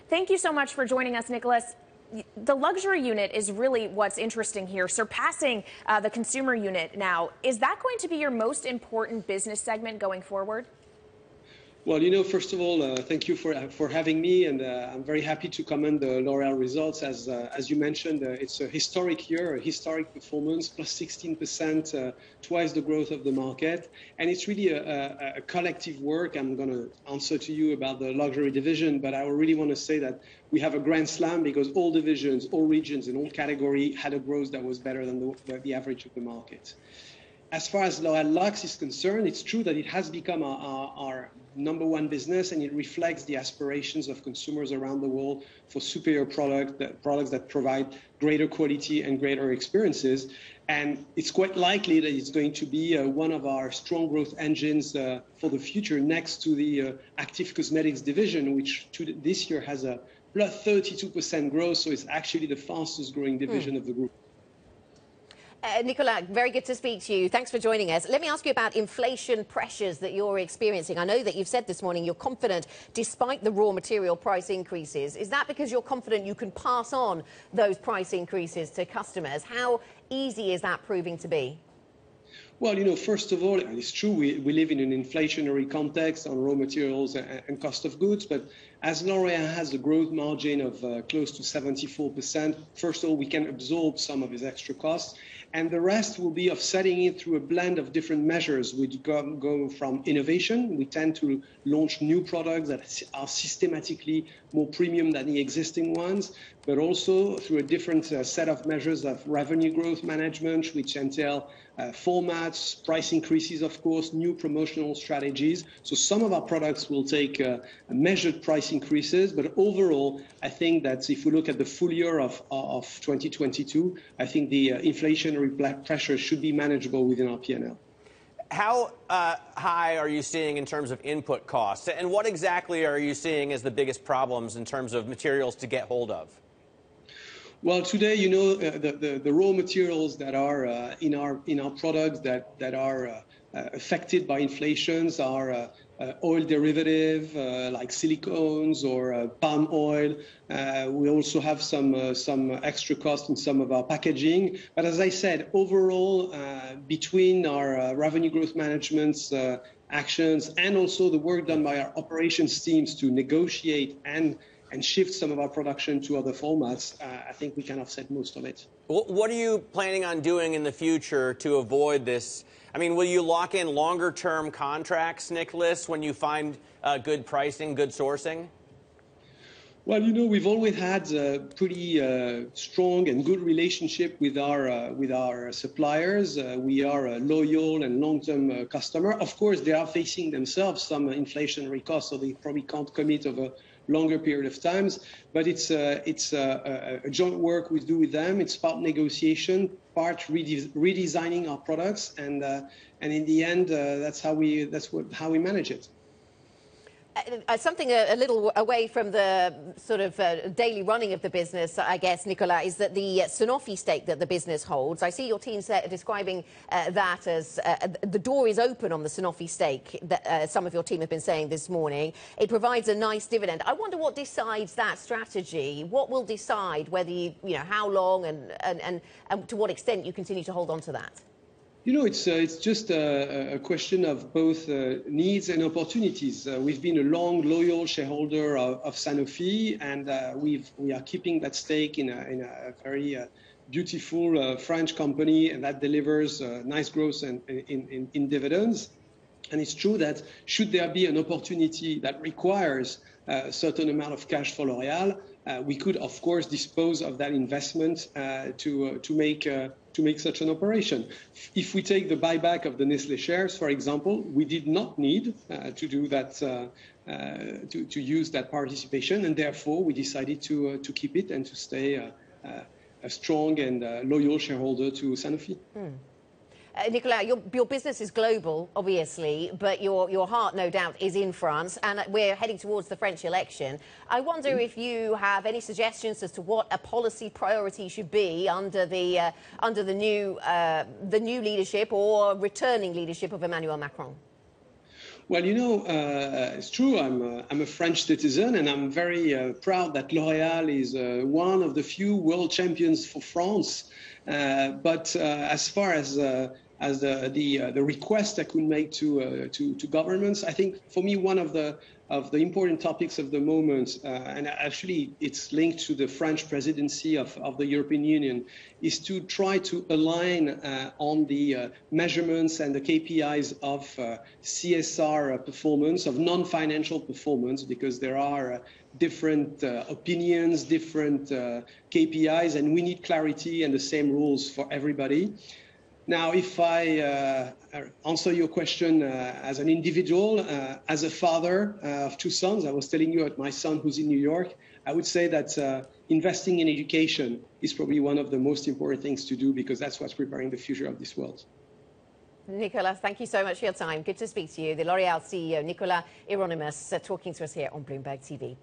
Thank you so much for joining us, Nicolas. The luxury unit is really what's interesting here, surpassing the consumer unit now. Is that going to be your most important business segment going forward? Well, first of all, thank you for having me, and I'm very happy to comment the L'Oréal results. As you mentioned, it's a historic year, a historic performance, plus 16%, twice the growth of the market, and it's really a collective work. I'm going to answer to you about the luxury division, but I really want to say that we have a grand slam because all divisions, all regions, and all category had a growth that was better than the average of the market. As far as L'Oréal Luxe is concerned, it's true that it has become our #1 business, and it reflects the aspirations of consumers around the world for superior products that provide greater quality and greater experiences. And it's quite likely that it's going to be one of our strong growth engines for the future, next to the Active Cosmetics division, which this year has a plus 32% growth, so it's actually the fastest growing division of the group. Nicolas, very good to speak to you. Thanks for joining us. Let me ask you about inflation pressures that you're experiencing. I know that you've said this morning you're confident despite the raw material price increases. Is that because you're confident you can pass on those price increases to customers? How easy is that proving to be? Well, first of all, it's true we live in an inflationary context on raw materials and cost of goods, but as L'Oréal has a growth margin of close to 74%, first of all, we can absorb some of these extra costs, and the rest will be offsetting it through a blend of different measures. We go from innovation. We tend to launch new products that are systematically more premium than the existing ones, but also through a different set of measures of revenue growth management, which entail formats, price increases, of course, new promotional strategies. So some of our products will take measured price increases, but overall, I think that if we look at the full year of 2022, I think the inflationary pressure should be manageable within our P&L. How high are you seeing in terms of input costs? And what exactly are you seeing as the biggest problems in terms of materials to get hold of? Well, today, the raw materials that are in our products that are affected by inflations are oil derivative like silicones or palm oil. We also have some extra cost in some of our packaging. But as I said, overall, between our revenue growth management's actions and also the work done by our operations teams to negotiate and shift some of our production to other formats, I think we can offset most of it. What are you planning on doing in the future to avoid this? I mean, will you lock in longer-term contracts, Nicolas, when you find good pricing, good sourcing? Well, we've always had a pretty strong and good relationship with our suppliers. We are a loyal and long-term customer. Of course, they are facing themselves some inflationary costs, so they probably can't commit over longer period of times, but it's a joint work we do with them. It's part negotiation, part redesigning our products, and in the end, that's how we manage it. Something a little away from the sort of daily running of the business, I guess, Nicolas, is that the Sanofi stake that the business holds. I see your team describing that as the door is open on the Sanofi stake, that some of your team have been saying this morning. It provides a nice dividend. I wonder what decides that strategy. What will decide whether how long and to what extent you continue to hold on to that? It's just a question of both needs and opportunities. We've been a long, loyal shareholder of Sanofi, and we are keeping that stake in a very beautiful French company, and that delivers nice growth in dividends. And it's true that should there be an opportunity that requires a certain amount of cash for L'Oréal, we could, of course, dispose of that investment to make such an operation. If we take the buyback of the Nestlé shares, for example, we did not need to do that, to use that participation, and therefore we decided to keep it and to stay a strong and loyal shareholder to Sanofi. Nicolas, your business is global, obviously, but your heart, no doubt, is in France, and we're heading towards the French election. I wonder if you have any suggestions as to what a policy priority should be under the new leadership or returning leadership of Emmanuel Macron. Well, it's true. I'm a French citizen, and I'm very proud that L'Oréal is one of the few world champions for France. But as far as the request I could make to governments, I think for me one of the important topics of the moment, and actually it's linked to the French presidency of the European Union, is to try to align on the measurements and the KPIs of CSR performance, of non-financial performance, because there are different opinions, different KPIs, and we need clarity and the same rules for everybody. Now, if I answer your question as an individual, as a father of two sons, I was telling you about my son who's in New York, I would say that investing in education is probably one of the most important things to do, because that's what's preparing the future of this world. Nicolas, thank you so much for your time. Good to speak to you. The L'Oréal CEO, Nicolas Hieronimus, talking to us here on Bloomberg TV.